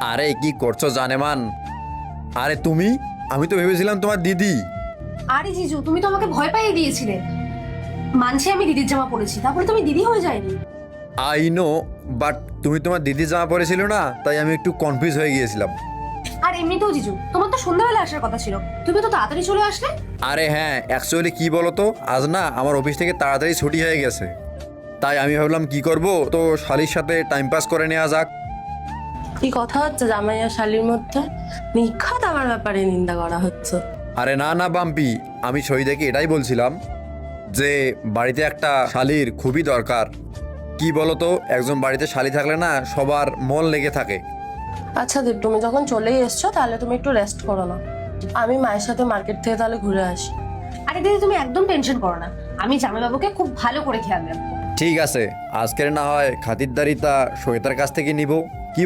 আরে কি করছো জানেমান? আরে তুমি, আমি তো ভেবেছিলাম তোমার দিদি। আরে জিজু, তুমি তো আমাকে ভয় পাইয়ে দিয়েছিলে। মানছি আমি দিদির জামা পরেছি, তারপরে তুমি দিদি হয়ে যায়নি। আই নো, বাট তুমি তোমার দিদির জামা পরেছিল না, তাই আমি একটু কনফিউজ হয়ে গিয়েছিলাম। আর এমনিতেও জিজু, তোমার তো সন্ধ্যাবেলা আসার কথা ছিল, তুমি তো তাড়াতাড়ি চলে আসলে। আরে হ্যাঁ, অ্যাকচুয়ালি কি বলো তো, আজ না আমার অফিস থেকে তাড়াতাড়ি ছুটি হয়ে গেছে, তাই আমি ভাবলাম কি করব, তো শালির সাথে টাইম পাস করে নেওয়া যাক। কি কথা হচ্ছে জামাই আর শালির মধ্যে? নিখাত আমার ব্যাপারে নিন্দা করা হচ্ছে। আরে না না বাম্পি, আমি শহীদাকে এটাই বলছিলাম যে বাড়িতে একটা শালির খুবই দরকার। কি বলো তো, একজন বাড়িতে শালি থাকলে না সবার মন লেগে থাকে। আচ্ছা দীপ, তুমি যখন চলেই এসছো তাহলে তুমি একটু রেস্ট করো না। আমি মায়ের সাথে মার্কেট থেকে তাহলে ঘুরে আসি। আরে দিদি, তুমি একদম টেনশন করো না, আমি জামাইবাবুকে খুব ভালো করে খেয়াল রাখবো। ঠিক আছে, আজকের না হয় খাতিরদারিতা শহীদার কাছ থেকে নিব। কি